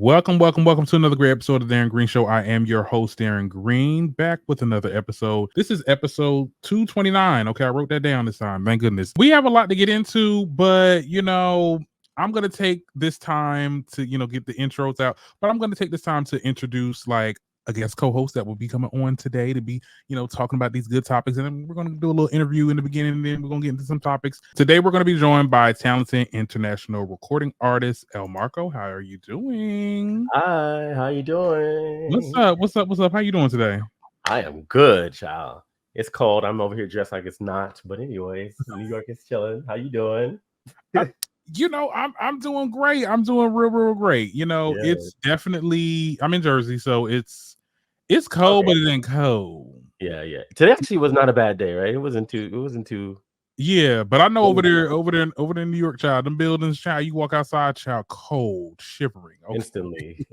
Welcome to another great episode of Darren Green Show. I am your host, Darren Green, back with another episode. This is episode 229. Okay, I wrote that down this time. Thank goodness. We have a lot to get into, but I'm gonna take this time to get the intros out. But I'm gonna take this time to introduce a guest co-host that will be coming on today to be, talking about these good topics. And then we're going to do a little interview in the beginning, and then we're going to get into some topics. Today, we're going to be joined by talented international recording artist, El Marco. How are you doing? Hi, how you doing? What's up? How you doing today? I am good, child. It's cold. I'm over here dressed like it's not. But anyways, New York is chilling. How you doing? I'm doing great. I'm doing real great. It's definitely, I'm in Jersey, so it's cold, but it ain't cold. Yeah. Today actually was not a bad day, right? It wasn't too. Yeah, but I know over there in New York, child, them buildings, child, you walk outside, child, cold, shivering. Okay. Instantly.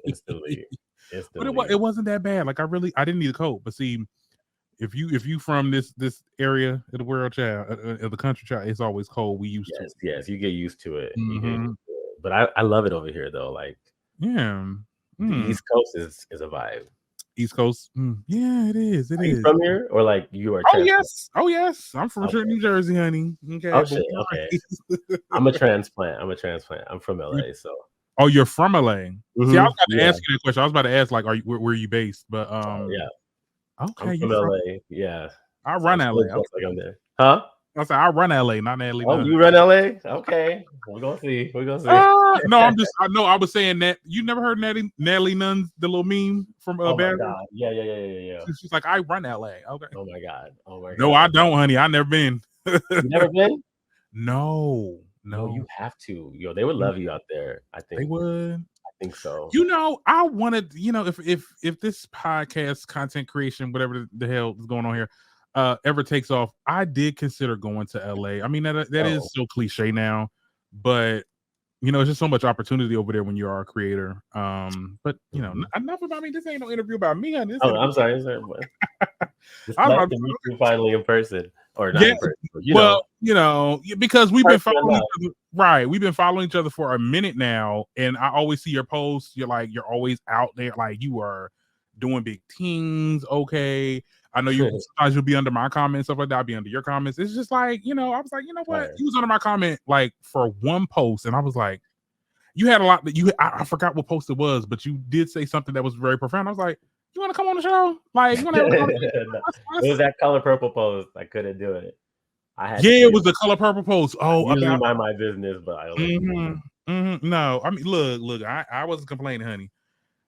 But it wasn't that bad. Like I didn't need a coat. But see, if you from this area of the world, child, of the country, child, it's always cold. We used to it. Yes, you get used to it. Mm-hmm. But I love it over here though. Like the East Coast is a vibe. East Coast, yeah, it is. Are you from here, or like you are? Oh yes, I'm from New Jersey, honey. Okay. Oh shit. Okay. I'm a transplant. I'm from LA, so. Oh, you're from LA. Mm-hmm. See, I was about to ask you that question. I was about to ask, like, where are you based? But yeah. Okay, I'm from LA. Yeah. I run LA. Okay. Like I'm there. Huh? I said I run LA, not LA. Oh, you run LA? Okay. We're gonna see. No, I was saying that you never heard Natalie Nunn's the little meme from Oh my God. Yeah. She's like, I run LA. Okay. Oh my God. No, I don't, honey. I never been. You never been? No. You have to. Yo, they would love you out there. I think they would. I think so. I wanted, if this podcast content creation, whatever the hell is going on here, ever takes off, I did consider going to LA. I mean, that is so cliche now, but it's just so much opportunity over there when you are a creator. But enough about me. This ain't no interview about me. I'm sorry. It's nice to meet you finally in person, or not in person. Well, because we've been following each other, right? We've been following each other for a minute now, and I always see your posts. You're always out there, like you are doing big things. Okay. I know you sometimes you'll be under my comments, stuff like that. I'll be under your comments. It's just like, I was like, you know what? He was under my comment like for one post, and I was like, you had a lot that I forgot what post it was, but you did say something that was very profound. I was like, you want to come on the show? Like, you want to it was that color purple post. I couldn't do it. It was the color purple post. Oh, usually mind my business, but I don't No, I mean, look, I wasn't complaining, honey.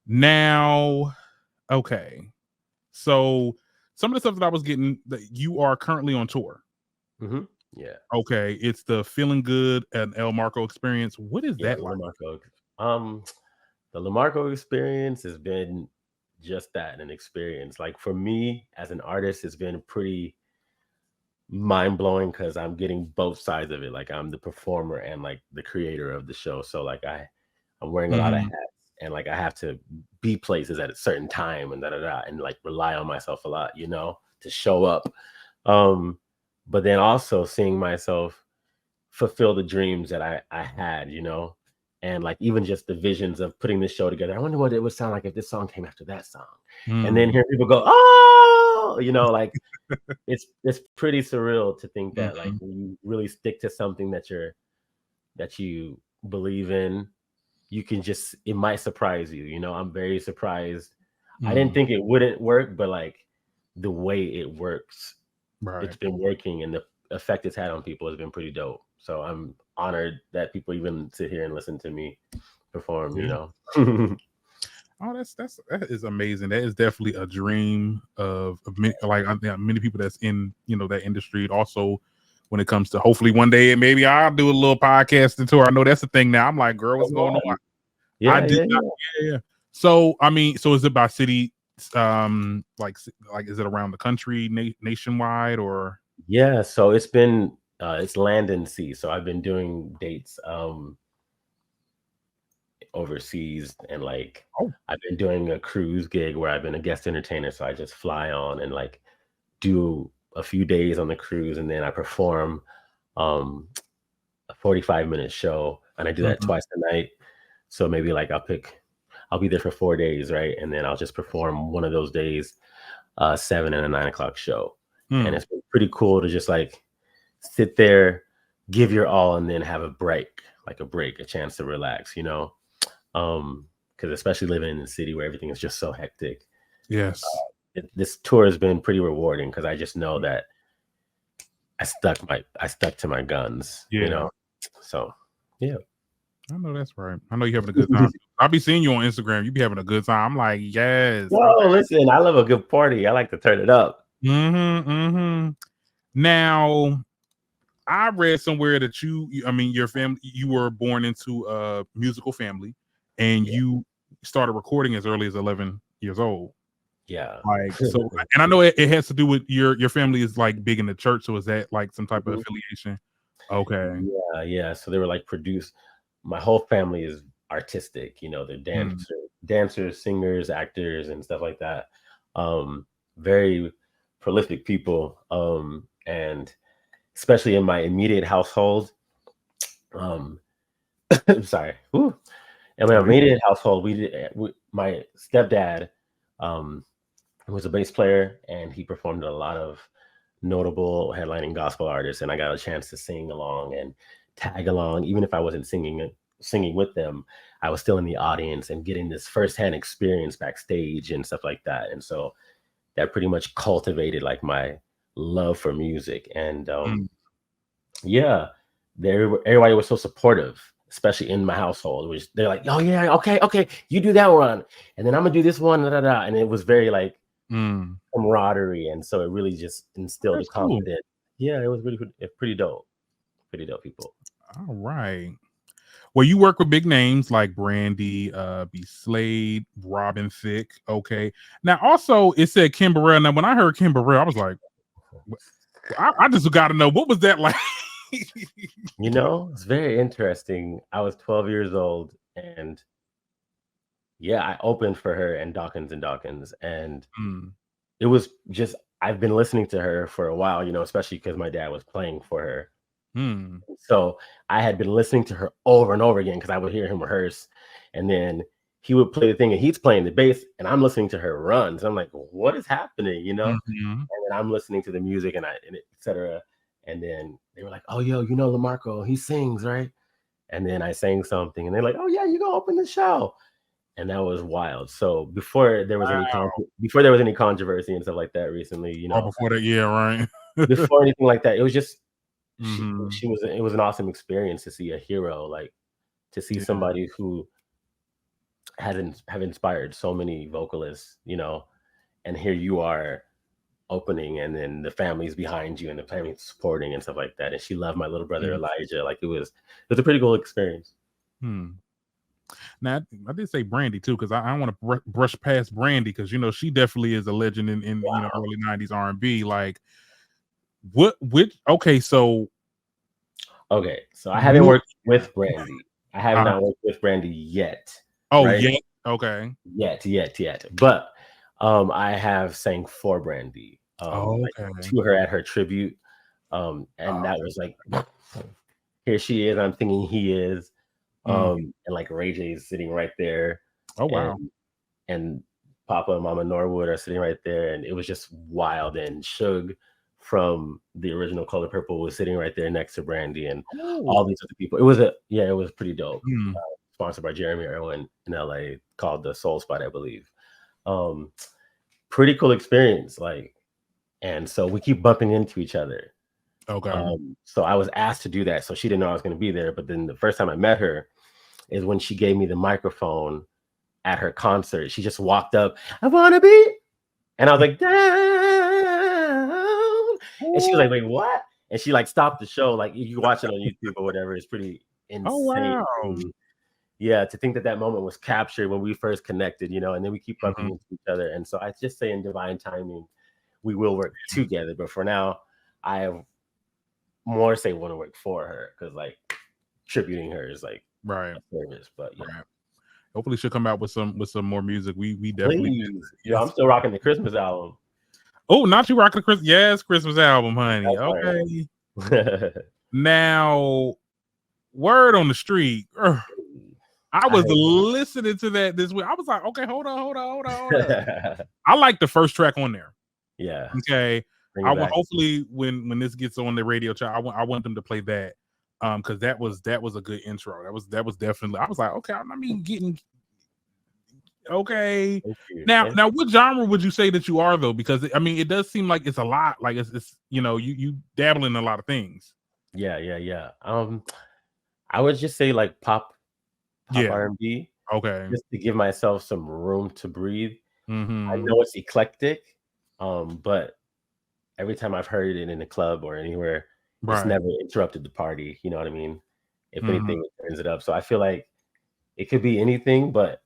Now, okay, so some of the stuff that I was getting, that you are currently on tour. Mm-hmm. Yeah. Okay, it's the Feeling Good and El Marco experience. What is that like? The LaMarco experience has been just that, an experience. Like for me as an artist, it's been pretty mind-blowing because I'm getting both sides of it. Like I'm the performer and like the creator of the show. So like I'm wearing a lot of hats, and like I have to be places at a certain time and and like rely on myself a lot, to show up. But then also seeing myself fulfill the dreams that I had, and like even just the visions of putting this show together. I wonder what it would sound like if this song came after that song. And then hear people go, oh, like it's pretty surreal to think that like when you really stick to something that you believe in, you can it might surprise you. I'm very surprised. I didn't think it wouldn't work, but like the way it works, it's been working, and the effect it's had on people has been pretty dope. So I'm honored that people even sit here and listen to me perform, Oh, that is amazing. That is definitely a dream of many people that's in that industry. Also, when it comes to hopefully one day maybe I'll do a little podcasting tour. I know that's the thing now. I'm like, girl, what's going on? Yeah. So I mean, so is it by city? Like is it around the country, nationwide, or? Yeah, so it's been it's land and sea. So I've been doing dates overseas, and like I've been doing a cruise gig where I've been a guest entertainer. So I just fly on and like do a few days on the cruise, and then I perform a 45-minute show, and I do that twice a night. So maybe like I'll be there for 4 days, right? And then I'll just perform one of those days, 7 and a 9 o'clock show. And it's been pretty cool to just like sit there, give your all, and then have a break, a chance to relax, you know? Because especially living in the city where everything is just so hectic. Yes. This tour has been pretty rewarding because I just know that I stuck to my guns, you know? So, yeah. I know that's right. I know you're having a good time. I'll be seeing you on Instagram. You be having a good time. I'm like, yes. Oh, listen, I love a good party. I like to turn it up. Now, I read somewhere that your family, you were born into a musical family, and you started recording as early as 11 years old. Yeah. Like, so, and I know it has to do with your family is like big in the church. So is that like some type of affiliation? Okay. Yeah. So they were like my whole family is artistic, you know, they're dancers, singers, actors, and stuff like that. Very prolific people. And especially in my immediate household, I'm sorry. Whew. In my immediate household, my stepdad was a bass player, and he performed a lot of notable headlining gospel artists, and I got a chance to sing along and tag along. Even if I wasn't singing with them, I was still in the audience and getting this firsthand experience backstage and stuff like that. And so that pretty much cultivated like my love for music. And everybody was so supportive, especially in my household. They're like, oh yeah, okay, you do that one, and then I'm gonna do this one, and it was very like camaraderie, and so it really just instilled the confidence. Cool. Yeah, it was really pretty dope people. All right. Well, you work with big names like Brandy, B. Slade, Robin Thicke. Okay. Now, also, it said Kim Burrell. Now, when I heard Kim Burrell, I was like, I just got to know, what was that like? You know, it's very interesting. I was 12 years old, and I opened for her and Dawkins, and it was just, I've been listening to her for a while, you know, especially because my dad was playing for her. So I had been listening to her over and over again because I would hear him rehearse, and then he would play the thing and he's playing the bass, and I'm listening to her runs. I'm like, what is happening, you know? And then I'm listening to the music and etc. And then they were like, oh, yo, you know LaMarco, he sings, right? And then I sang something, and they're like, oh yeah, you gonna open the show. And that was wild. So before there was any controversy and stuff like that recently, you know, before that, right. Before anything like that, it was just it was an awesome experience to see a hero, like to see somebody who have inspired so many vocalists, you know, and here you are opening, and then the family's behind you and the family's supporting and stuff like that. And she loved my little brother Elijah. Like it was a pretty cool experience. Now I did say Brandy too, because I want to brush past Brandy, because you know she definitely is a legend in you know, early 90s R&B. Like so I haven't worked with Brandy. I have not worked with Brandy yet. Oh, right? Yet? Okay. Yet. But I have sang for Brandy to her at her tribute. And that was like, here she is, I'm thinking he is. And like Ray J is sitting right there. Oh wow. And Papa and Mama Norwood are sitting right there, and it was just wild. And Suge from the original Color Purple was sitting right there next to Brandy, and all these other people. It was pretty dope. Sponsored by Jeremy Irwin in LA, called the Soul Spot, I believe. Pretty cool experience, like, and so we keep bumping into each other. Okay. So I was asked to do that, so she didn't know I was going to be there. But then the first time I met her is when she gave me the microphone at her concert. She just walked up, I want to be, and I was like, down. And she was like, wait, what? And she like stopped the show. Like, you watch it on YouTube or whatever. It's pretty insane. Oh wow. Yeah, to think that moment was captured when we first connected, you know, and then we keep bumping into each other. And so I just say, in divine timing, we will work together. But for now, I have more say want to work for her, because like tributing her is like a service. But hopefully she'll come out with some more music. We definitely Yo, I'm still rocking the Christmas album. Oh, not you rocking the Christmas album, honey. Okay. Now, word on the street. I was listening to that this week. I was like, okay, hold on. I like the first track on there. Yeah. Okay. I will hopefully when this gets on the radio chat, I want them to play that. Because that was a good intro. That was definitely. I was like, okay, I mean, getting okay. Now, what genre would you say that you are though? Because I mean, it does seem like it's a lot. Like it's you dabble in a lot of things. Yeah. I would just say like pop R&B. Okay. Just to give myself some room to breathe. Mm-hmm. I know it's eclectic, but every time I've heard it in a club or anywhere, it's never interrupted the party. You know what I mean? If anything, it turns it up. So I feel like it could be anything, but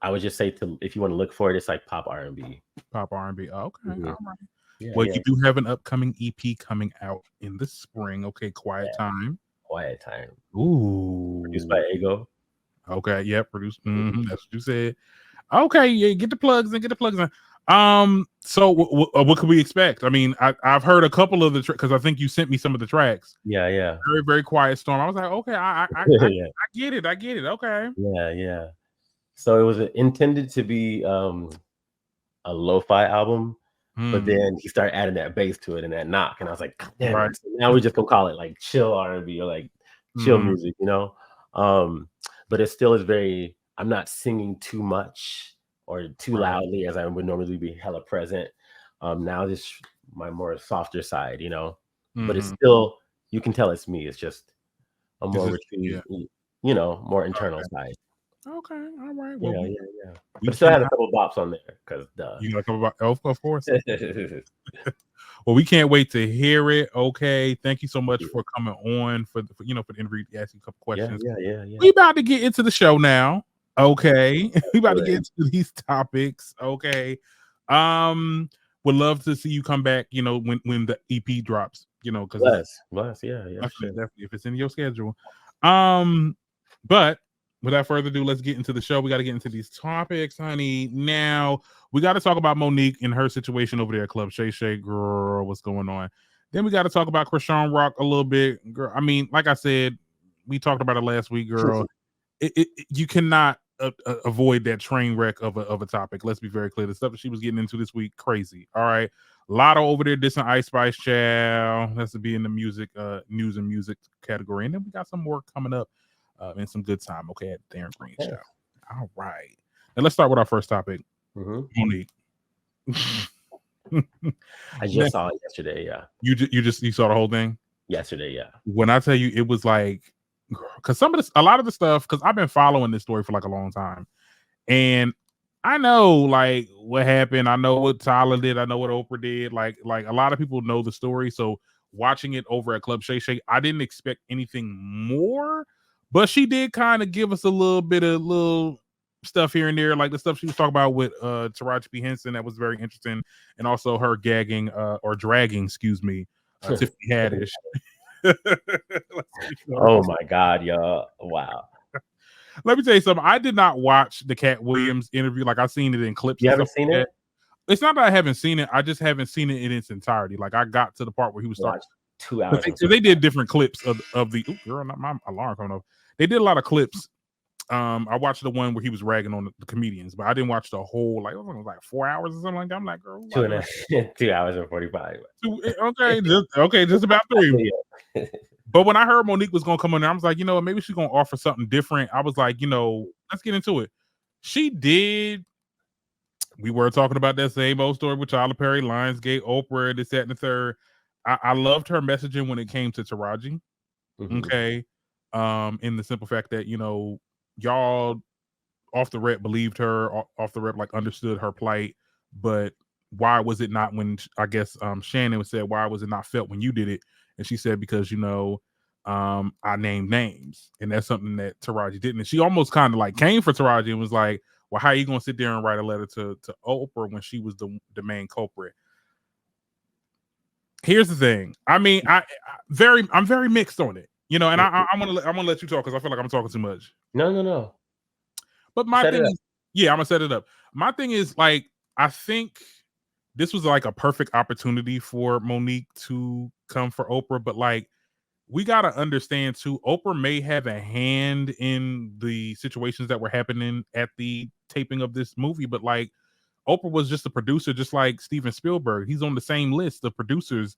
I would just say if you want to look for it, it's like pop R&B. Pop R&B. Okay. Mm-hmm. All right. Well, you do have an upcoming EP coming out in the spring. Okay. Quiet Time. Quiet Time. Ooh. Produced by Ego. Okay. Yeah. Produced. Mm-hmm. That's what you said. Okay. Yeah. Get the plugs in. So what could we expect? I mean, I've heard a couple of the because I think you sent me some of the tracks. Yeah. Very, very Quiet Storm. I was like, okay, I get it. Okay. Yeah. So it was intended to be a lo-fi album, but then he started adding that bass to it and that knock, and I was like, God damn it. So now we're just gonna call it like chill R&B or like chill music, but it still is very. I'm not singing too much or too loudly as I would normally be hella present. Now this my more softer side, but it's still, you can tell it's me. It's just a more retreat, more internal side. Okay, all right. Well, yeah. But still had a couple bops on there because you got a couple of course. Well, we can't wait to hear it. Okay, thank you so much for coming on for the interview, asking a couple questions. Yeah. We about to get into the show now. Okay, we about to get into these topics. Okay, would love to see you come back. When the EP drops. Because bless. Yeah. Definitely if it's in your schedule. But without further ado, let's get into the show. We got to get into these topics, honey. Now we got to talk about Monique and her situation over there at Club Shay. Girl, what's going on? Then we got to talk about Chrisean Rock a little bit, girl. I mean, like I said, we talked about it last week, girl. You cannot avoid that train wreck of a topic. Let's be very clear. The stuff that she was getting into this week, crazy. All right, Latto over there dissing Ice Spice Child. That's to be in the music, news and music category. And then we got some more coming up. And some good time, okay, at Darren Green Show. All right. Now let's start with our first topic. Monique. I just saw it yesterday, yeah. You saw the whole thing? Yesterday, yeah. When I tell you, it was like, because a lot of the stuff, because I've been following this story for like a long time. And I know like what happened. I know what Tyler did. I know what Oprah did. Like a lot of people know the story. So watching it over at Club Shay, I didn't expect anything more. But she did kind of give us a little bit of little stuff here and there, like the stuff she was talking about with Taraji P. Henson. That was very interesting. And also her gagging or dragging, Tiffany Haddish. Oh my God, y'all. Wow. Let me tell you something. I did not watch the Cat Williams interview. Like I've seen it in clips. You haven't seen it? It's not that I haven't seen it. I just haven't seen it in its entirety. Like I got to the part where he was starting 2 hours. They did different clips of the girl, not my alarm coming off. They did a lot of clips. I watched the one where he was ragging on the comedians, but I didn't watch the whole like it was like 4 hours or something like that. I'm like, girl, 2 hours and 45. Okay, just about 3. But when I heard Monique was gonna come on there, I was like, maybe she's gonna offer something different. I was like, let's get into it. She did. We were talking about that same old story with Tyler Perry, Lionsgate, Oprah, this, that, and the third. I loved her messaging when it came to Taraji. Okay. In the simple fact that, y'all off the rep believed her, off the rep, like understood her plight, but why was it not when I guess Shannon said, why was it not felt when you did it? And she said, because I named names, and that's something that Taraji didn't. And she almost kind of like came for Taraji and was like, well, how are you gonna sit there and write a letter to Oprah when she was the main culprit? Here's the thing. I mean, I'm very mixed on it, and I'm gonna let you talk because I feel like I'm talking too much. No. But my thing is, I'm gonna set it up. My thing is like, I think this was like a perfect opportunity for Monique to come for Oprah, but like we got to understand too, Oprah may have a hand in the situations that were happening at the taping of this movie, but like Oprah was just a producer, just like Steven Spielberg. He's on the same list of producers.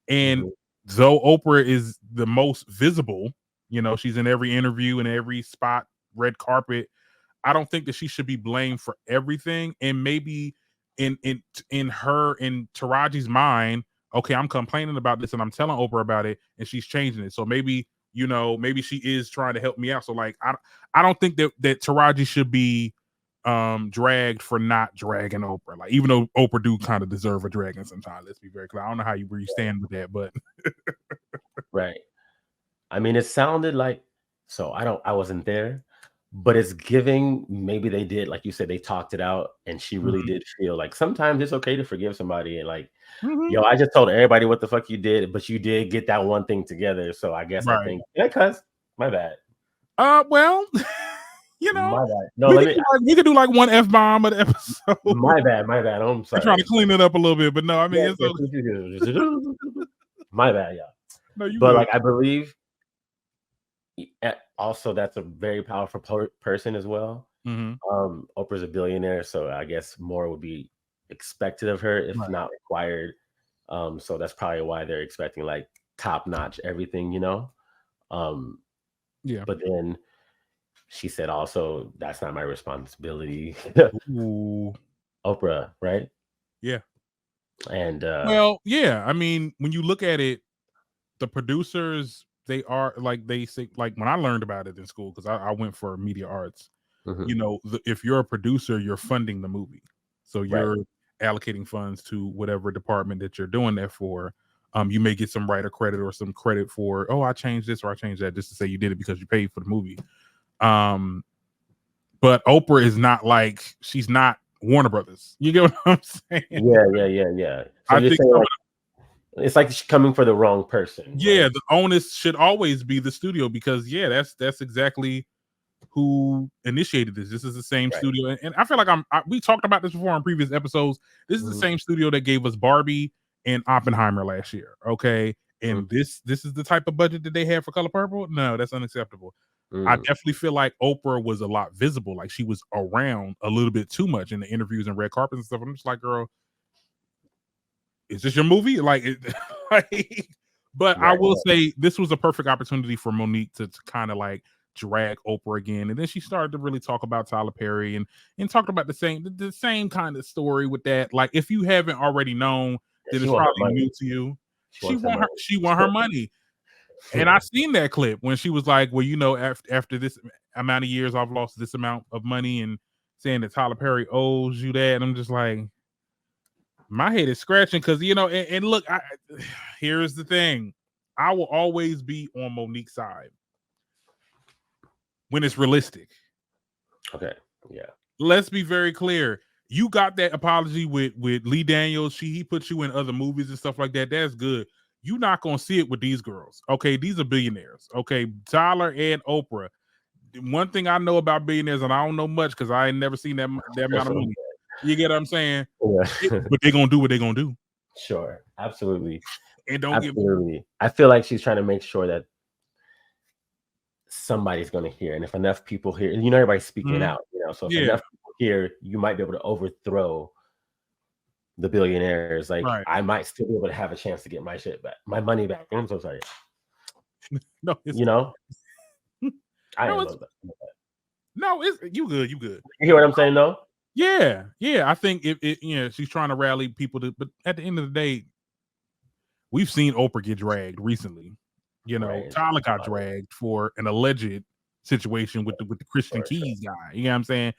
And though Oprah is the most visible, she's in every interview and every spot, red carpet, I don't think that she should be blamed for everything. And maybe in Taraji's mind, okay, I'm complaining about this and I'm telling Oprah about it and she's changing it. So maybe, maybe she is trying to help me out. So like I don't think that Taraji should be dragged for not dragging Oprah. Like even though Oprah do kind of deserve a dragging sometimes. Let's be very clear. I don't know where you stand with that, but right. I mean, it sounded like I wasn't there. But it's giving, maybe they did, like you said, they talked it out and she really did feel like sometimes it's okay to forgive somebody and like, yo, I just told everybody what the fuck you did, but you did get that one thing together. So I guess I think, cuz my bad. Well, my bad. No, we could do like one F-bomb an episode. My bad. I'm sorry. I'm trying to clean it up a little bit, but no, I mean, it's okay. My bad, yeah. No, but like I believe also that's a very powerful person as well. Oprah's a billionaire, so I guess more would be expected of her if not required. So that's probably why they're expecting like top-notch everything, but then she said also that's not my responsibility. Oprah, right? Yeah. And well, yeah, I mean, when you look at it, the producers, they are like, they say, like when I learned about it in school, because I went for media arts, if you're a producer, you're funding the movie. So you're allocating funds to whatever department that you're doing that for. You may get some writer credit or some credit for, oh, I changed this or I changed that, just to say you did it because you paid for the movie. But Oprah is not like, she's not Warner Brothers. You get what I'm saying? Yeah. So I think it's like she's coming for the wrong person. Yeah, right? The onus should always be the studio because that's exactly who initiated this. This is the same studio, and I feel like we talked about this before on previous episodes. This is the same studio that gave us Barbie and Oppenheimer last year. Okay, and this is the type of budget that they had for Color Purple. No, that's unacceptable. I definitely feel like Oprah was a lot visible, like she was around a little bit too much in the interviews and red carpets and stuff. I'm just like, girl, is this your movie? But I will say this was a perfect opportunity for Monique to kind of like drag Oprah again, and then she started to really talk about Tyler Perry and talked about the same kind of story with that. Like, if you haven't already known, then it's probably new to you. She want her money. And I seen that clip when she was like, well, after this amount of years, I've lost this amount of money, and saying that Tyler Perry owes you that. And I'm just like, my head is scratching because, and look, here's the thing. I will always be on Monique's side when it's realistic. Okay. Yeah. Let's be very clear. You got that apology with Lee Daniels. He put you in other movies and stuff like that. That's good. You're not going to see it with these girls. Okay. These are billionaires. Okay. Tyler and Oprah. One thing I know about billionaires, and I don't know much because I ain't never seen that amount of money. You get what I'm saying? Yeah. But they're going to do what they're going to do. Sure. Absolutely. And absolutely. I feel like she's trying to make sure that somebody's going to hear. And if enough people hear, everybody's speaking out, so if enough people hear, you might be able to overthrow the billionaires. Like, I might still be able to have a chance to get my shit back, my money back. I'm so sorry. No, I no, it's you good. You hear what I'm saying, though? Yeah. I think she's trying to rally people but at the end of the day, we've seen Oprah get dragged recently. Tyler got dragged for an alleged situation with the Christian Keys guy. You know what I'm saying?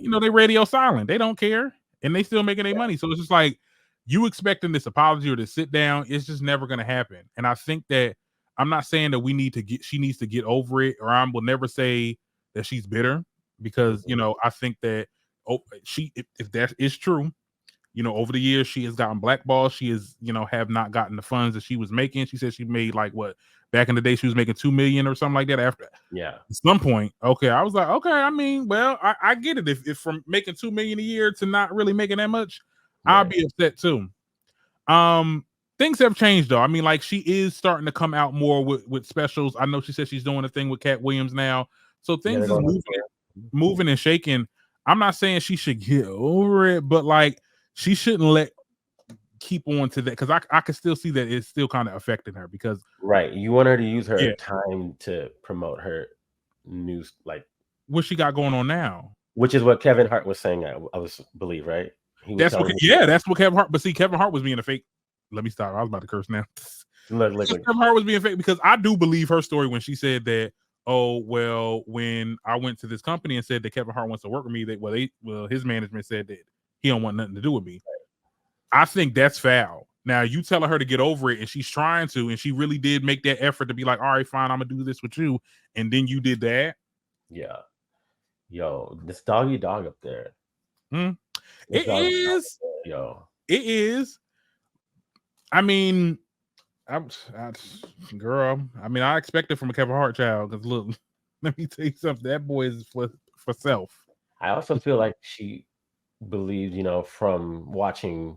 Yeah. They radio silent. They don't care, and they still making their money. So it's just like, you expecting this apology or to sit down, it's just never going to happen. And I think that, I'm not saying that she needs to get over it, or I will never say that she's bitter, because I think that if that is true, over the years she has gotten blackballed. She is have not gotten the funds that she was making. She said she made like back in the day she was making $2 million or something like that. After at some point, okay, I was like, okay, I mean, well, I get it. If from making $2 million a year to not really making that much, I'll be upset too. things have changed though. I mean, like she is starting to come out more with specials. I know she said she's doing a thing with Cat Williams now, so things is moving and shaking. I'm not saying she should get over it, but like she shouldn't keep on to that, because I can still see that it's still kind of affecting her, because you want her to use her time to promote her news, like what she got going on now, which is what Kevin Hart was saying. I was believe, right? He was that's what Kevin Hart. But see, Kevin Hart was being a fake. Let me stop. I was about to curse now. Look. Kevin Hart was being fake, because I do believe her story when she said that. Oh well, when I went to this company and said that Kevin Hart wants to work with me, his management said that he don't want nothing to do with me. I think that's foul. Now you telling her to get over it, and she's trying to, and she really did make that effort to be like, all right, fine, I'm gonna do this with you, and then you did that. Yeah, yo, this doggy dog up there. It is. Yo, it is. I mean, girl. I mean, I expect it from a Kevin Hart child, because look, let me tell you something. That boy is for self. I also feel like she believed, from watching,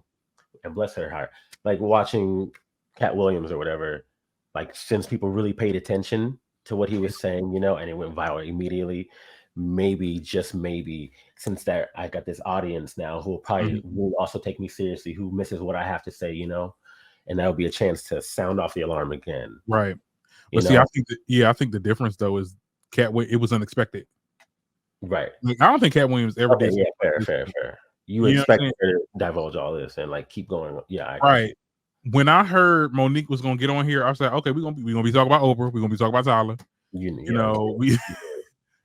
and bless her heart, like watching Cat Williams or whatever, like since people really paid attention to what he was saying, and it went viral immediately. Maybe, just maybe, since that I got this audience now who will probably will also take me seriously, who misses what I have to say, and that'll be a chance to sound off the alarm again. Right. But see, I think the difference though is it was unexpected. Right. Like, I don't think Cat Williams ever did. Yeah, fair. You expect her to divulge all this and like keep going. Yeah. Right. When I heard Monique was gonna get on here, I was like, okay, we're gonna be talking about Oprah. We're gonna be talking about Tyler.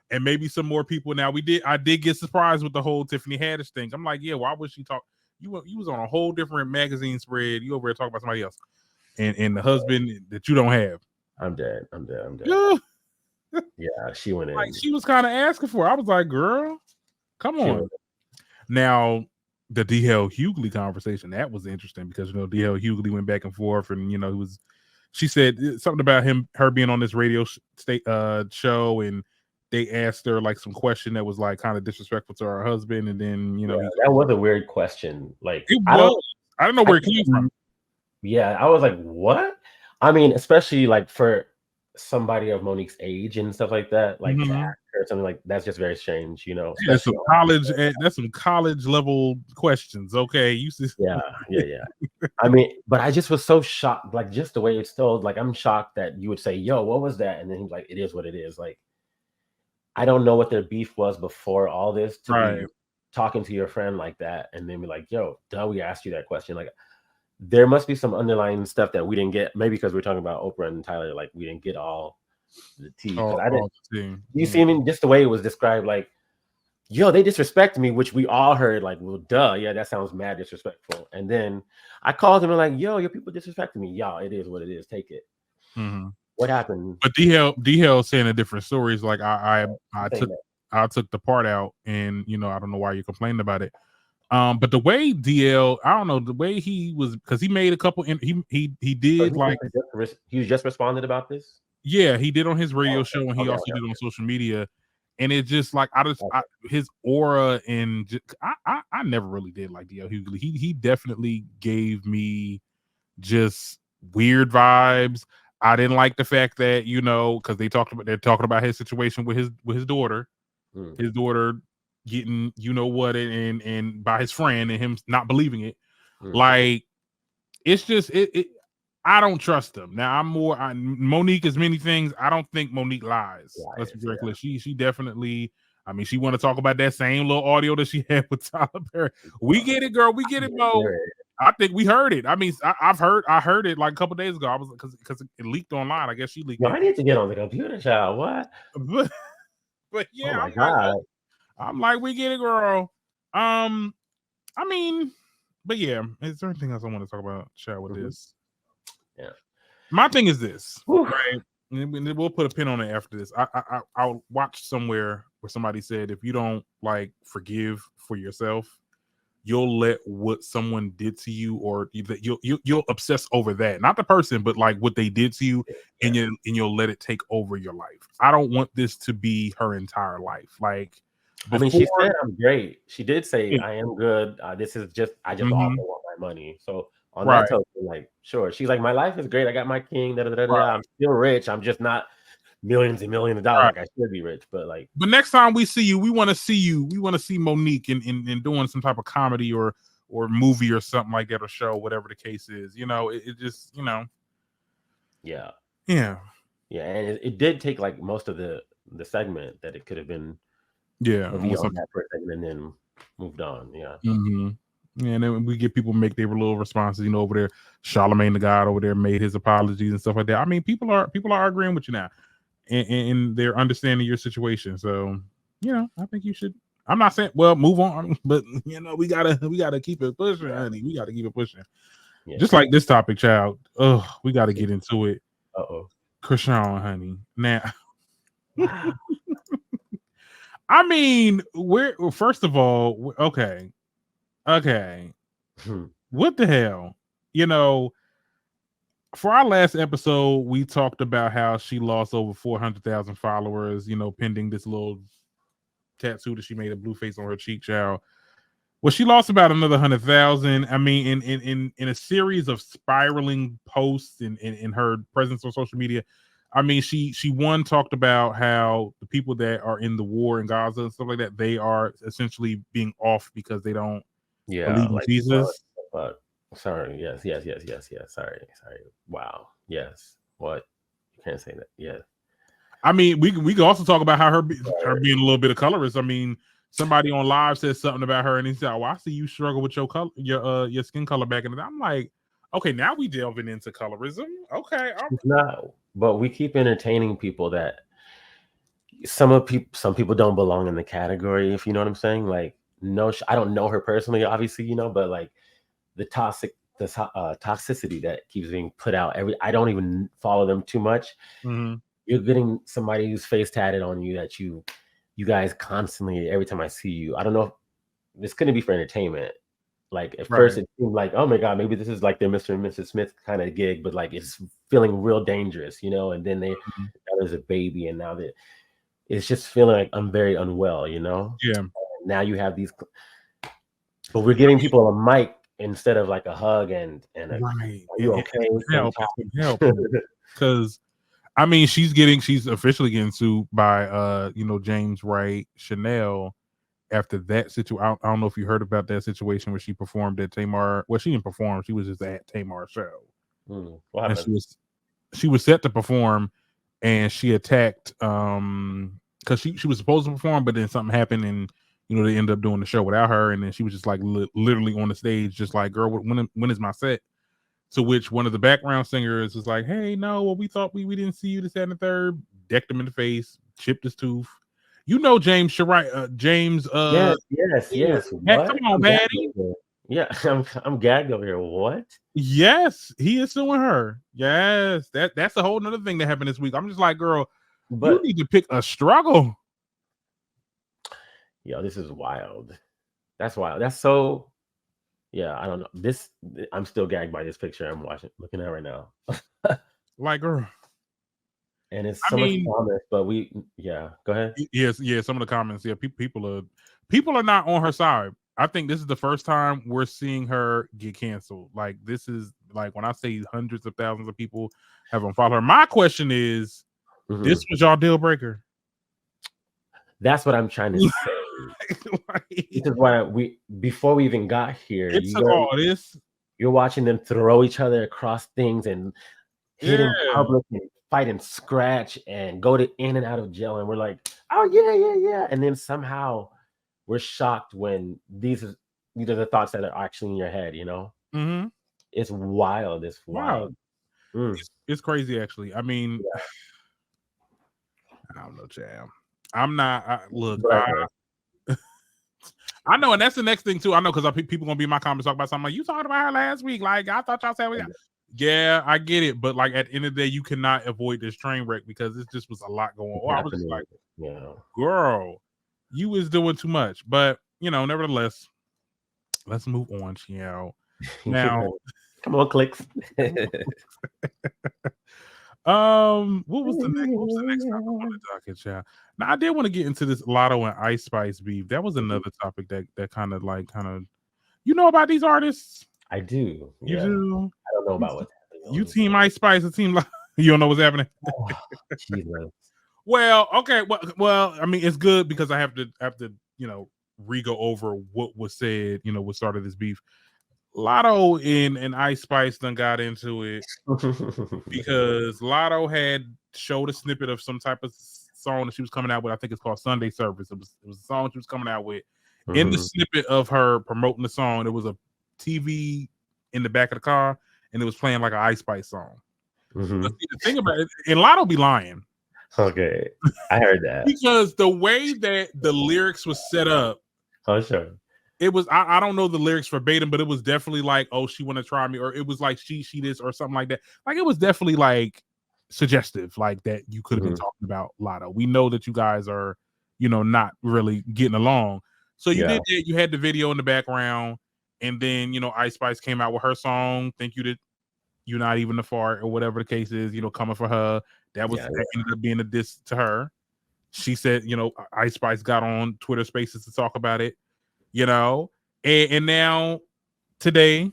And maybe some more people. Now I did get surprised with the whole Tiffany Haddish thing. I'm like, yeah, why would she talk? You was on a whole different magazine spread. You over here talking about somebody else, and the husband that you don't have. I'm dead. Yeah, she went in. Like, she was kind of asking for it. I was like, girl, come on. Now, the D.L. Hughley conversation, that was interesting, because D.L. Hughley went back and forth, and she said something about her being on this radio show, and they asked her like some question that was like kind of disrespectful to her husband, and then that was a weird question. Like, I don't know where it came from. Yeah, I was like, what? I mean, especially like for somebody of Monique's age and stuff like that, like to ask her something like that's just very strange, That's some college level questions. Okay, yeah. I mean, but I just was so shocked, like just the way it's told. Like, I'm shocked that you would say, "Yo, what was that?" And then he's like, "It is what it is." Like, I don't know what their beef was before all this to be talking to your friend like that, and then be like, "Yo, duh, we asked you that question." Like, there must be some underlying stuff that we didn't get. Maybe because we're talking about Oprah and Tyler, like we didn't get all the tea. You see, I mean, just the way it was described, like, yo, they disrespect me, which we all heard, like, well, duh, yeah, that sounds mad disrespectful. And then I called him and like, yo, your people disrespecting me. Y'all, it is what it is. Take it. What happened? But D-Hell saying a different stories. Like I took the part out, and I don't know why you complained about it. But the way DL, I don't know, the way he was, because he made a couple, he did he just responded about this. Yeah, he did on his radio show, and he also did on social media. And it's just like his aura, and I never really did like DL Hughley. He definitely gave me just weird vibes. I didn't like the fact that because they're talking about his situation with his daughter, his daughter getting what, and by his friend, and him not believing it. Like, it's just it. I don't trust him. Now Monique is many things. I don't think Monique lies. Let's be very clear. She definitely. I mean, she want to talk about that same little audio that she had with Tyler Perry. We get it, girl. We get it, Mo. I think we heard it. I mean, I heard it like a couple days ago. I was because it leaked online. I guess she leaked. I need to get on the computer, child. What? But yeah, oh my God. I'm like, we get it, girl. I mean, but yeah, is there anything else I want to talk about, Shay, with this? Yeah. My thing is this, right? And we'll put a pin on it after this. I'll watch somewhere where somebody said, if you don't like forgive for yourself, you'll let what someone did to you, or you'll obsess over that, not the person, but like what they did to you, and you'll let it take over your life. I don't want this to be her entire life. Like, I mean, she said I'm great. She did say I am good. I just also want my money. So On Right. that token, like, sure, she's like, my life is great. I got my king. Da, da, da, da, Right. da. I'm still rich. I'm just not millions and millions of dollars Right. like I should be rich. But like, But next time we see you, we want to see you. We want to see Monique in doing some type of comedy or movie or something like that, or show, whatever the case is. You know, it just, you know. yeah. Yeah. Yeah. And it did take like most of the segment that it could have been Yeah. heavy on that for a second and then moved on. Yeah. Mm-hmm. Yeah, and then we get people make their little responses, you know, over there. Charlemagne the God over there made his apologies and stuff like that. I mean, people are agreeing with you now, and they're understanding your situation. So, you know, I think you should. I'm not saying, well, move on, but you know, we gotta keep it pushing, honey. We gotta keep it pushing. Yeah. Just like this topic, child. Oh, we gotta get into it. Uh-oh. Chrisean, honey. Now, Wow. I mean, first of all, okay. What the hell? You know, for our last episode, we talked about how she lost over 400,000 followers, you know, pending this little tattoo that she made a blue face on her cheek, child. Well, she lost about another 100,000. I mean, in a series of spiraling posts in her presence on social media. I mean, she talked about how the people that are in the war in Gaza and stuff like that, they are essentially being off because they don't believe in Like, Jesus. Sorry. Yes. Sorry. Wow. Yes. What? You can't say that. Yeah. I mean, we can also talk about how her being a little bit of colorist. I mean, somebody on live said something about her, and he said, "Oh, I see you struggle with your color, your skin color back in the day." I'm like, okay, now we delving into colorism. Okay, No, but we keep entertaining people that some people don't belong in the category. If you know what I'm saying, like, no, I don't know her personally, obviously, you know, but like the toxicity that keeps being put out I don't even follow them too much. Mm-hmm. You're getting somebody who's face tatted on you that you guys constantly, every time I see you, I don't know if this couldn't be for entertainment. Like at first it seemed like, oh my God, maybe this is like their Mr. and Mrs. Smith kind of gig, but like it's feeling real dangerous, you know, and then now there's a baby, and now it's just feeling like I'm very unwell, you know? Yeah. Now you have these, but we're giving people a mic instead of like a hug and a, right. Are you okay? Help. Because I mean, she's officially getting sued by you know, James Wright Chanel after that situation. I don't know if you heard about that situation where she performed at Tamar. Well, she didn't perform, she was just at Tamar's show. What happened? And she was set to perform, and she attacked because she was supposed to perform, but then something happened, and you know, they ended up doing the show without her, and then she was just like literally on the stage, just like, girl, when is my set? To which one of the background singers was like, hey, no, well, we thought we didn't see you, this, that, and the third. Decked him in the face, chipped his tooth. You know, James James. Yes. What? Come on, Patty. Yeah, I'm gagged over here. What? Yes, he is suing her. Yes, that's a whole nother thing that happened this week. I'm just like, girl, you need to pick a struggle. Yo, this is wild. That's wild. That's so. Yeah, I don't know. I'm still gagged by this picture I'm looking at right now. Like, girl. And it's so much promise, but go ahead. Yes, some of the comments. Yeah, people are not on her side. I think this is the first time we're seeing her get canceled. Like, this is like when I say hundreds of thousands of people have unfollowed her. My question is, this was y'all deal breaker? That's what I'm trying to say. This is why before we even got here, you're watching them throw each other across things and hit in public and fight and scratch and go in and out of jail, and we're like, oh yeah, and then somehow we're shocked when these are the thoughts that are actually in your head, you know. It's wild. It's wild. It's crazy, actually. I mean, I don't know, Jam. I'm not. Look, I know, and that's the next thing too. I know, because people gonna be in my comments talking about something like, you talked about her last week. Like, I thought y'all said, yeah, I get it, but like at the end of the day, you cannot avoid this train wreck because it just was a lot going on. I was just like, girl, you was doing too much. But you know, nevertheless, let's move on, Chiao. Now, come on, clicks. what was the next topic on the docket, child? Now, I did want to get into this Latto and Ice Spice beef. That was another topic that kind of you know about these artists. I do. You Yeah. do. I don't know about what's You happening. team Ice Spice, a team like you don't know what's happening. Oh, Jesus. Well, okay. Well, I mean, it's good because I have to re-go over what was said, what started this beef. Latto and Ice Spice done got into it because Latto had showed a snippet of some type of song that she was coming out with. I think it's called Sunday Service. It was a song she was coming out with. In the snippet of her promoting the song, there was a TV in the back of the car, and it was playing like an Ice Spice song. But see, the thing about it, and Latto be lying. Okay, I heard that because the way that the lyrics was set up, oh sure, it was I don't know the lyrics verbatim, but it was definitely like, oh, she want to try me, or it was like she this or something like that. Like it was definitely like suggestive, like that you could have been talking about Latto. We know that you guys are, not really getting along. So you did that. You had the video in the background, and then Ice Spice came out with her song. Think you did. You're not even the fart, or whatever the case is. Coming for her. That ended up being a diss to her. She said, Ice Spice got on Twitter Spaces to talk about it, and now today,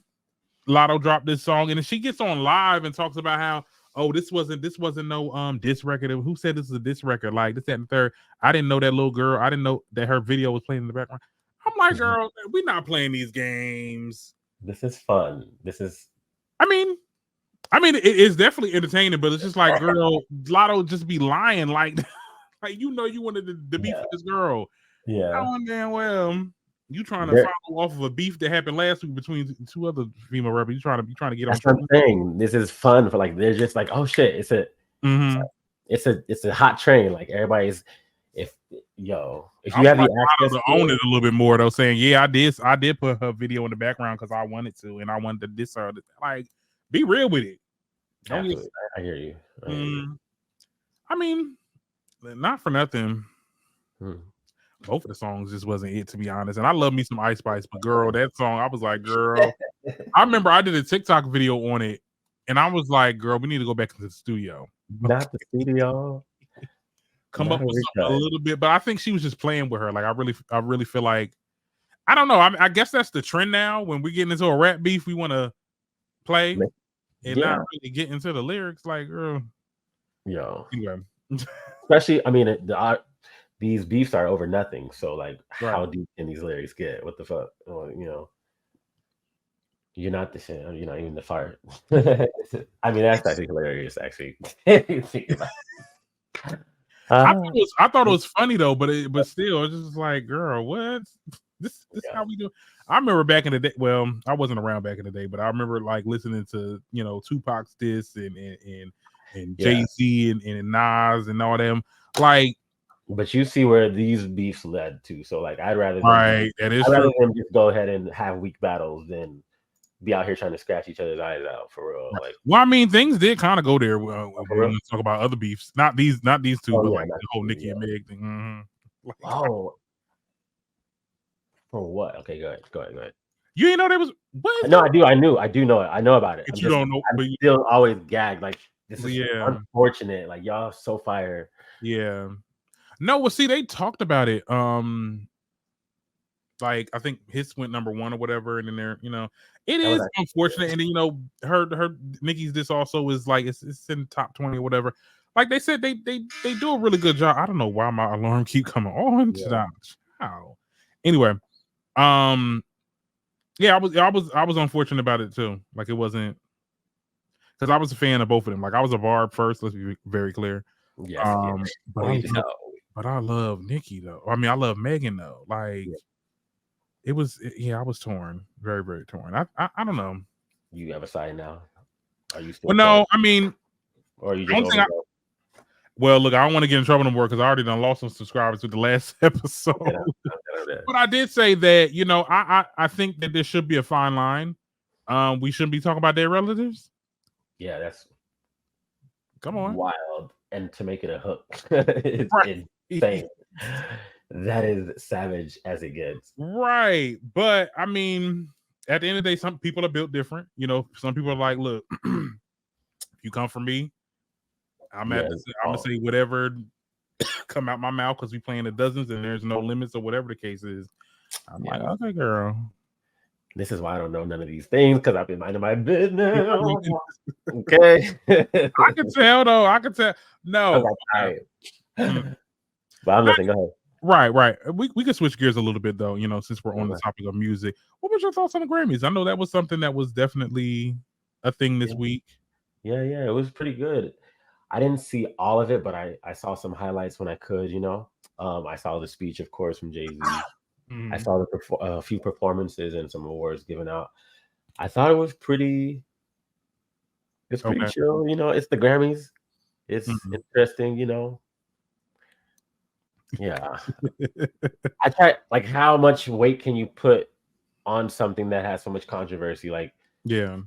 Latto dropped this song, and then she gets on live and talks about how, oh, this wasn't no diss record. Who said this is a diss record? Like this, that, and the third. I didn't know that little girl. I didn't know that her video was playing in the background. I'm like, girl, we're not playing these games. This is fun. This is. I mean, it is definitely entertaining, but it's just like, girl, Latto just be lying, like you wanted to beef with this girl. Knowing damn well you trying to follow off of a beef that happened last week between two other female rappers. You trying to get on. That's what I'm saying. This is fun for like they're just like, oh shit, it's a hot train. Like everybody's if you have the access to own it a little bit more though, saying I did put her video in the background because I wanted to and I wanted to diss her. Like, be real with it. Absolutely. I hear you. I mean, not for nothing. Both of the songs just wasn't it, to be honest. And I love me some Ice Spice, but girl, that song, I was like, girl. I remember I did a TikTok video on it, and I was like, girl, we need to go back into the studio. Not the studio. Come up with something a little bit, but I think she was just playing with her. Like, I really feel like, I don't know. I guess that's the trend now. When we get into a rap beef, we want to play and not really get into the lyrics. Like, girl, anyway. Especially, I mean, these beefs are over nothing. So, like, how deep can these lyrics get? What the fuck? You're not the shit. You're not even the fart. I mean, that's actually hilarious. Actually, I thought it was funny though, but still, it's just like, girl, what? This how we do. I remember back in the day. Well, I wasn't around back in the day, but I remember like listening to Tupac's diss and Jay-Z and Nas and all them. Like, but you see where these beefs led to. So like, I'd rather them just go ahead and have weak battles than be out here trying to scratch each other's eyes out for real. Like, well, I mean, things did kind of go there when we talk about other beefs. Not these two, but like the whole Nique and Meg thing. For what? Okay, go ahead. You ain't know there was what? No, I do know it. I know about it. But you don't know. I'm still always gagged. Like, this is unfortunate. Like, y'all so fire. Yeah. No, well, see, they talked about it. Like, I think his went number 1 or whatever, and then there, it is unfortunate. And then her Nicki's this also is like it's in top 20 or whatever. Like they said, they do a really good job. I don't know why my alarm keep coming on. Wow. Anyway, I was unfortunate about it too. Like, it wasn't because I was a fan of both of them. Like, I was a Barb first. Let's be very clear. But I love Nique though. I mean, I love Megan though. Like, it was, I was torn, very, very torn. I don't know. You have a side now? Are you still? Well, no, I mean, or are you just well, look, I don't want to get in trouble no more because I already done lost some subscribers with the last episode. But I did say that I think that there should be a fine line. We shouldn't be talking about their relatives. Yeah, that's come on, wild, and to make it a hook, it's insane. That is savage as it gets. Right. But I mean, at the end of the day, some people are built different. Some people are like, look, if you come for me, I'm gonna say whatever come out my mouth because we playing the dozens and there's no limits or whatever the case is. I'm like, okay, girl. This is why I don't know none of these things because I've been minding my business. I Okay. can tell though. I can tell. I No. was like, all right. Mm. But I'm listening. Go ahead. Right. We can switch gears a little bit though, since we're on the Okay. topic of music. What was your thoughts on the Grammys? I know that was something that was definitely a thing this week. Yeah, it was pretty good. I didn't see all of it, but I saw some highlights when I could, I saw the speech, of course, from Jay-Z. I saw a few performances and some awards given out. I thought it was pretty Okay. chill, it's the Grammys. It's interesting, Yeah. I try, like, how much weight can you put on something that has so much controversy? Like, Yeah.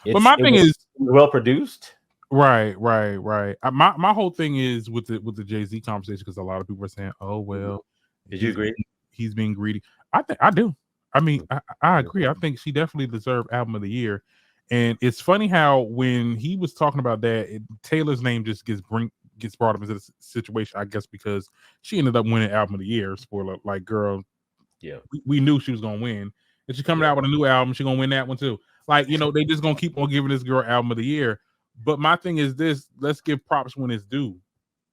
But my thing was is well produced. right. My whole thing is with the Jay-Z conversation, because a lot of people are saying, "Oh well, Did you agree? He's being greedy." I do. I mean, I agree. I think she definitely deserved album of the year. And it's funny how when he was talking about that, Taylor's name just gets brought up into the situation. I guess because she ended up winning album of the year. Spoiler, like, girl, Yeah. we knew she was gonna win. And she's coming out with a new album. She's gonna win that one too. Like, they just gonna keep on giving this girl album of the year. But my thing is this: let's give props when it's due.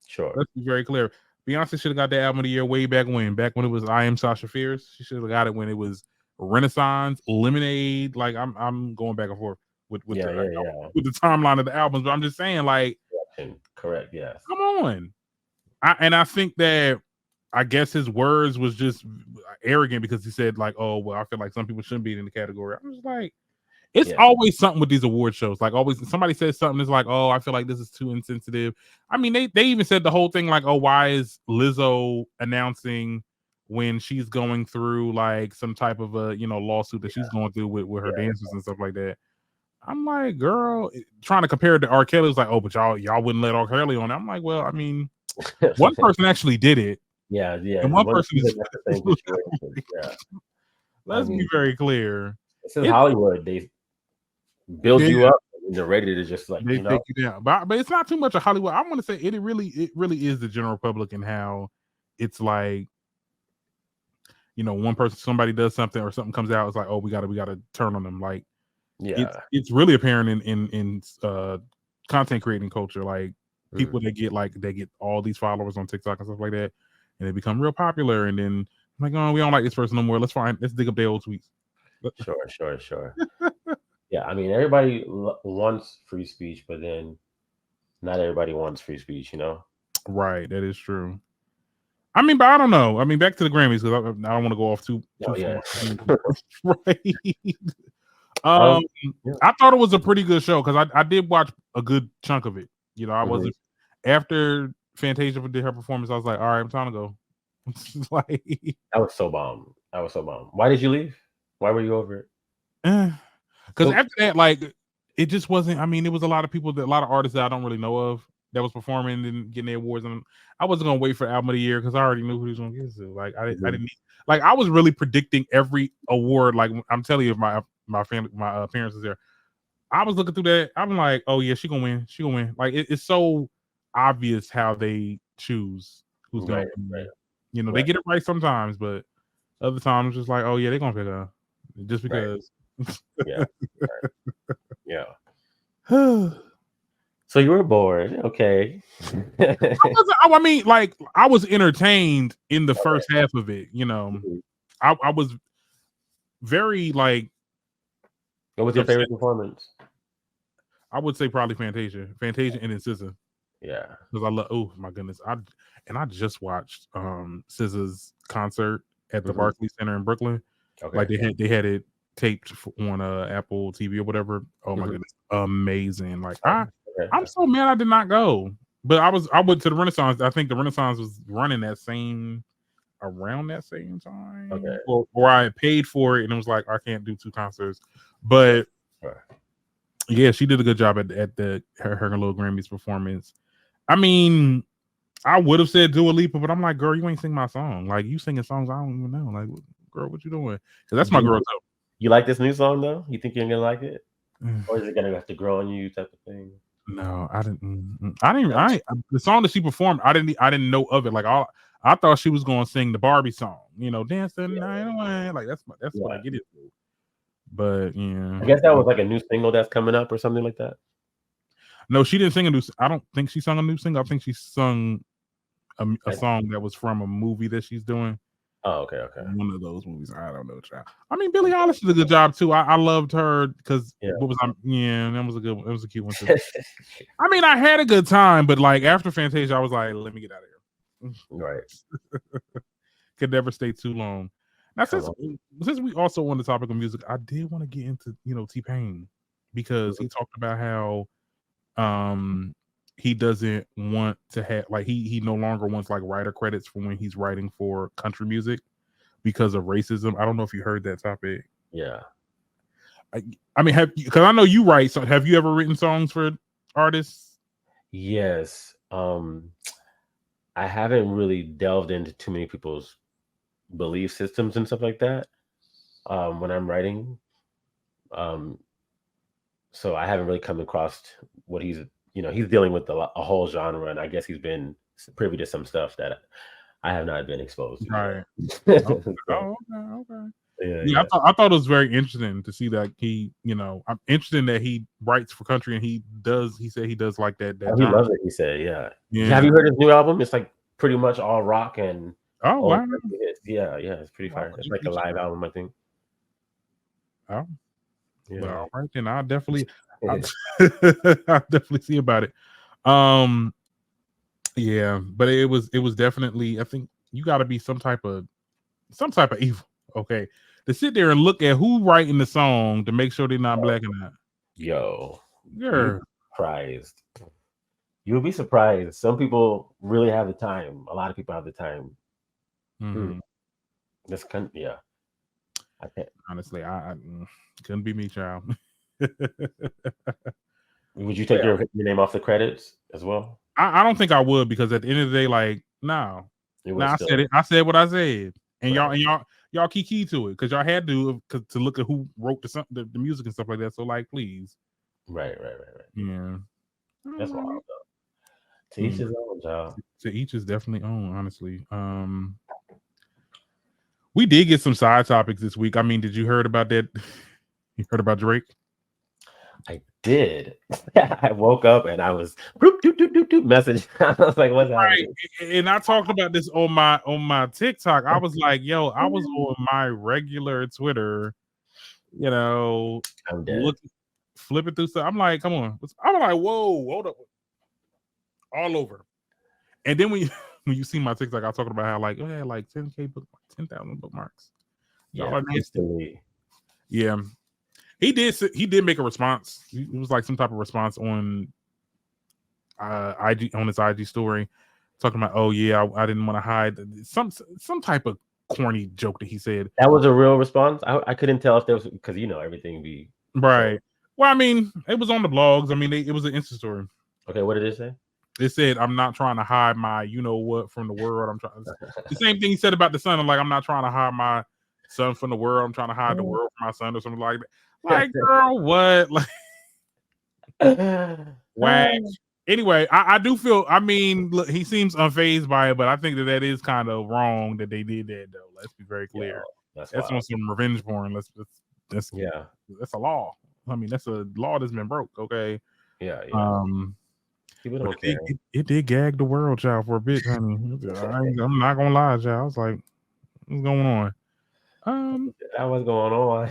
Sure. Let's be very clear. Beyonce should have got the album of the year way back when it was I Am Sasha Fierce. She should have got it when it was Renaissance, Lemonade. Like, I'm going back and forth with the timeline of the albums, but I'm just saying, like, correct, yes. Come on. I think that, I guess his words was just arrogant because he said, like, "Oh well, I feel like some people shouldn't be in the category." I'm just like, it's always something with these award shows. Like, always somebody says something that's like, "Oh, I feel like this is too insensitive." I mean, they even said the whole thing like, "Oh, why is Lizzo announcing when she's going through like some type of a lawsuit that she's going through with her dancers and stuff like that?" I'm like, girl, trying to compare it to R. Kelly was like, "Oh, but y'all wouldn't let R. Kelly on." I'm like, well, I mean, one person actually did it. Yeah. And one person is the same situation. Yeah. Let's be very clear. This is Hollywood. They build you up and they're ready to just like, they take you down. But it's not too much of Hollywood. I want to say it really is the general public, and how it's like, one person, somebody does something or something comes out, it's like, oh, we gotta turn on them. Like, it's really apparent in content creating culture. Like, people that get all these followers on TikTok and stuff like that, and they become real popular, and then like, oh, we don't like this person no more. Let's dig up their old tweets. Sure. Yeah, I mean, everybody wants free speech, but then not everybody wants free speech, Right, that is true. I mean, but I don't know. I mean, back to the Grammys, because I don't want to go off too far. Right. I thought it was a pretty good show because I did watch a good chunk of it. I wasn't after Fantasia did her performance. I was like, all right, I'm trying to go. Like, that was so bomb. Why did you leave? Why were you over it? Because after that, like, it just wasn't. I mean, it was a lot of people, a lot of artists that I don't really know of that was performing and getting their awards, and I wasn't gonna wait for album of the year because I already knew who he was gonna get to. Like, I didn't like. I was really predicting every award. Like, I'm telling you, if my family, my parents was there, I was looking through that. I'm like, oh yeah, she gonna win. She gonna win. Like, it's so obvious how they choose who's gonna win. They get it right sometimes, but other times just like, oh yeah, they're gonna pick her just because. Yeah. So you were bored, okay? I mean, like, I was entertained in the first half of it. I was very like. What was your favorite performance? I would say probably Fantasia, and then SZA. Yeah, because I love. Oh my goodness! I just watched SZA's concert at the Barclays Center in Brooklyn. Okay. Like, they had it taped on Apple TV or whatever. Oh my goodness, amazing! Like, I'm so mad I did not go, but I went to the Renaissance. I think the Renaissance was running around that same time. Okay, or I paid for it and it was like, I can't do two concerts, but yeah, she did a good job at her little Grammys performance. I mean, I would have said Dua Lipa, but I'm like, girl, you ain't sing my song. Like, you singing songs I don't even know. Like, girl, what you doing? Because that's my girl too. You like this new song though? You think you're gonna like it, or is it gonna have to grow on you, type of thing? No, I didn't. The song that she performed, I didn't know of it. Like, I thought she was gonna sing the Barbie song. Dance the night away. Like, that's what I get it. But yeah, I guess that was like a new single that's coming up or something like that. No, she didn't sing a new. I don't think she sung a new single. I think she sung a song that was from a movie that she's doing. Oh, okay. One of those movies. I don't know, child. I mean, Billie Eilish did a good job too. I loved her because what was that was a good one. It was a cute one too. I mean, I had a good time, but like after Fantasia, I was like, let me get out of here. Right. Could never stay too long. Now, since we also on the topic of music, I did want to get into T-Pain because he talked about how he doesn't want to have like he no longer wants like writer credits for when he's writing for country music because of racism. I don't know if you heard that topic. Yeah. I mean, because I know you write. So, have you ever written songs for artists? Yes. I haven't really delved into too many people's belief systems and stuff like that when I'm writing. So I haven't really come across what he's dealing with a whole genre, and I guess he's been privy to some stuff that I have not been exposed to. Right. Okay. Yeah. I thought it was very interesting to see that I'm interested that he writes for country and he said he does like that. He loves it. He said, yeah. Have you heard his new album? It's like pretty much all rock and wow. Yeah, it's pretty fire. It's like a live album, I think. Oh, yeah. Well, all right, then I'll definitely see about it. Yeah, but it was definitely. I think you got to be some type of evil, okay, to sit there and look at who writing the song to make sure they're not blacking out. Yo, you're surprised. You'll be surprised. Some people really have the time. A lot of people have the time. This country, yeah. I can't. Honestly, I couldn't be me, child. Would you take your name off the credits as well? I don't think I would, because at the end of the day, like, no. I said it. I said what I said, and y'all key to it because y'all had to look at who wrote the music and stuff like that. So, like, please. Right. Yeah. That's wild though. To each his own, child. To each is definitely own, honestly. We did get some side topics this week. I mean, did you heard about that? You heard about Drake? I did. I woke up and I was message. I was like, what's happening? And I talked about this on my TikTok. I was like, yo, I was on my regular Twitter, I'm dead. Flipping through stuff. I'm like, come on. I'm like, whoa, hold up. All over. And then when you see my TikTok, I was talking about how like, oh yeah, like 10,000 bookmarks. Yeah, yeah. He did make a response. It was like some type of response on IG, on his IG story, talking about, oh yeah, I didn't want to hide some type of corny joke that he said. That was a real response. I couldn't tell if there was, because everything be right. Well, I mean, it was on the blogs. I mean, it was an Insta story. Okay, what did it say? It said, I'm not trying to hide my what from the world. I'm trying the same thing he said about the sun. I'm like, I'm not trying to hide my son from the world. I'm trying to hide the world from my son or something like that. Like, girl, what? Like, whack. Anyway, I do feel. I mean, look, he seems unfazed by it, but I think that is kind of wrong that they did that, though. Let's be very clear. Yeah, that's on some revenge porn. That's a law. I mean, that's a law that's been broke. Okay. Yeah. People don't care. It did gag the world, child, for a bit, honey. I'm not gonna lie, child. I was like, what's going on? That was going on.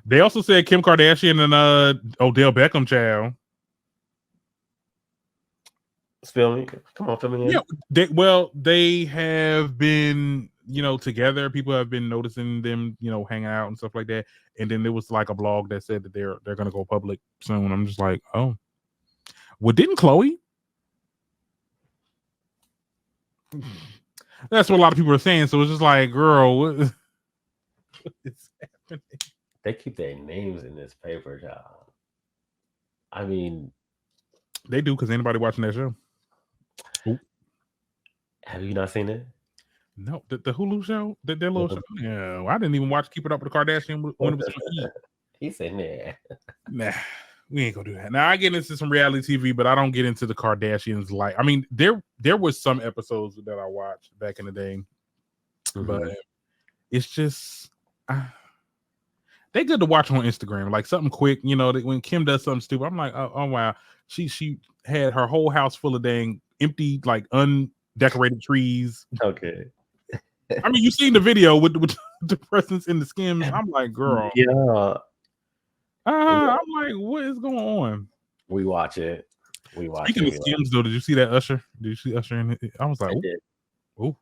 They also said Kim Kardashian and Odell Beckham, child. Spill me. Come on, fill me in. Yeah, they have been, together. People have been noticing them, hanging out and stuff like that. And then there was like a blog that said that they're gonna go public soon. I'm just like, oh, well, didn't Chloe? That's what a lot of people are saying. So it's just like, girl, what is happening? They keep their names in this paper, child. I mean, they do, because anybody watching that show. Ooh. Have you not seen it? No, the Hulu show, that little show. Yeah, I didn't even watch Keep It Up with the Kardashians when it was on E! He said, nah, we ain't gonna do that. Now I get into some reality TV, but I don't get into the Kardashians. Like, I mean, there was some episodes that I watched back in the day, but it's just they good to watch on Instagram, like something quick, you know. When Kim does something stupid, I'm like, oh wow, she had her whole house full of dang empty, like undecorated trees. Okay. I mean, you seen the video with the presents in the Skims. I'm like, girl, Yeah. I'm like, what is going on? We watch it. Speaking of Skims, though, did you see that Usher? Did you see Usher in it? I was like, oh,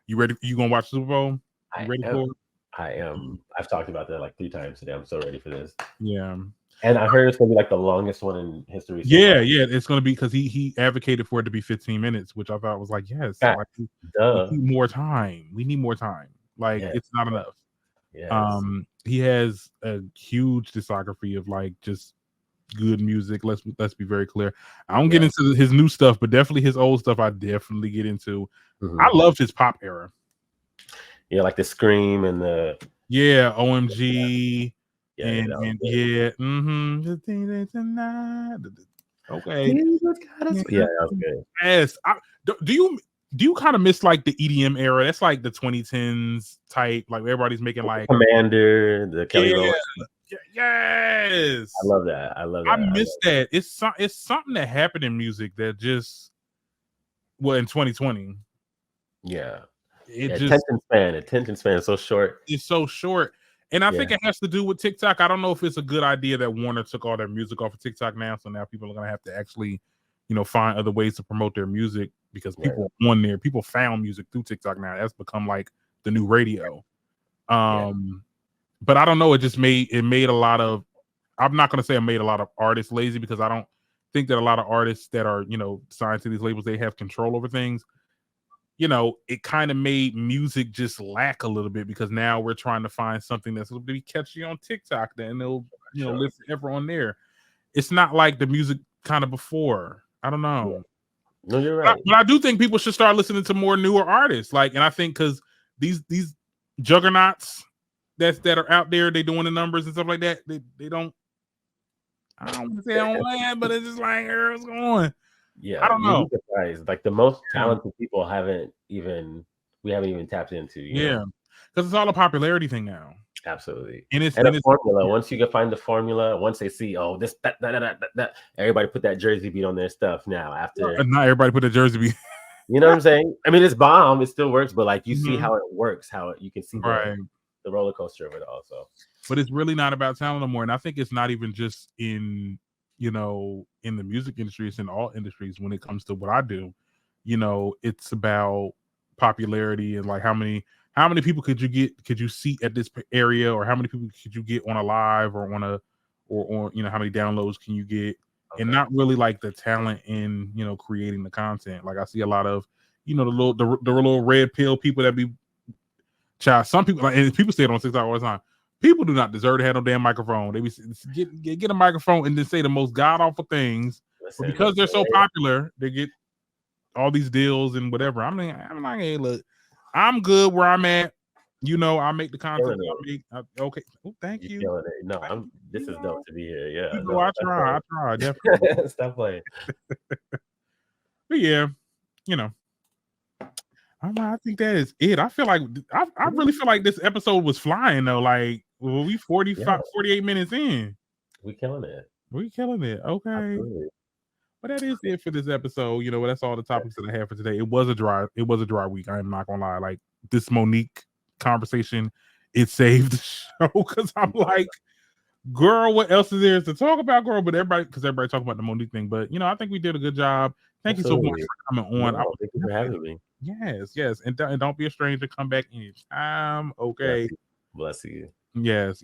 you ready? You gonna watch Super Bowl? You ready for it? I am. I've talked about that like 3 times today. I'm so ready for this. Yeah. And I heard it's gonna be like the longest one in history. Yeah, it's gonna be because he advocated for it to be 15 minutes, which I thought was like, yes, like, we need more time. We need more time. Like it's not enough. Yes. He has a huge discography of like just good music. Let's be very clear. I don't get into his new stuff, but definitely his old stuff I definitely get into. I loved his pop era. Yeah, like the Scream and the OMG. Yeah, The thing that tonight. Okay. Yeah, that was good. Yes. Do you kind of miss like the EDM era? That's like the 2010s type. Like everybody's making like Commander, the Kelly Rowland. Yes. I love that. I miss that. It's something that happened in music that just in 2020. Yeah. Attention span is so short. It's so short. And I think it has to do with TikTok. I don't know if it's a good idea that Warner took all their music off of TikTok now. So now people are going to have to actually, find other ways to promote their music because people people found music through TikTok now. That's become like the new radio. But I don't know. It just made a lot of, I'm not going to say it made a lot of artists lazy because I don't think that a lot of artists that are, signed to these labels, they have control over things. It kind of made music just lack a little bit because now we're trying to find something that's going to be catchy on TikTok, then they'll, live forever on there. It's not like the music kind of before. I don't know. No, you're right. But I do think people should start listening to more newer artists. Like, and I think because these juggernauts that are out there, they doing the numbers and stuff like that. They don't. I don't want to say on land, but it's just like, what's going on? Yeah, I don't know. Like the most talented people we haven't even tapped into. You know? Because it's all a popularity thing now. Absolutely. And it's a formula. Once you can find the formula, once they see, this, that, everybody put that Jersey beat on their stuff now. After not everybody put a Jersey beat. You know what I'm saying? I mean, it's bomb. It still works, but like you see how it works, you can see the roller coaster of it also. But it's really not about talent no more. And I think it's not even just in in the music industry, it's in all industries when it comes to what I do. It's about popularity and like how many people could you see at this area, or how many people could you get on a live or on a or how many downloads can you get, and not really like the talent in creating the content. Like I see a lot of the little red pill people that be some people, like, and people say it on TikTok all the time. People do not deserve to have no damn microphone. They be get a microphone and then say the most god awful things. But because they're so popular, they get all these deals and whatever. I'm like, hey, look, I'm good where I'm at. I make the content. Okay. Oh, thank you. No, this is dope to be here. Yeah. I try, definitely. Stop playing. But yeah, I think that is it. I feel like I really feel like this episode was flying though. Like, we 48 minutes in. We killing it. Okay. Absolutely. But that is it for this episode. That's all the topics that I have for today. It was a dry week. I'm not gonna lie. Like, this Monique conversation, it saved the show because I'm like, girl, what else is there to talk about, girl? But everybody talking about the Monique thing. But I think we did a good job. Thank you so much for coming on. Thank you for having me. Yes. And don't be a stranger. Come back anytime. Okay. Bless you. Yes.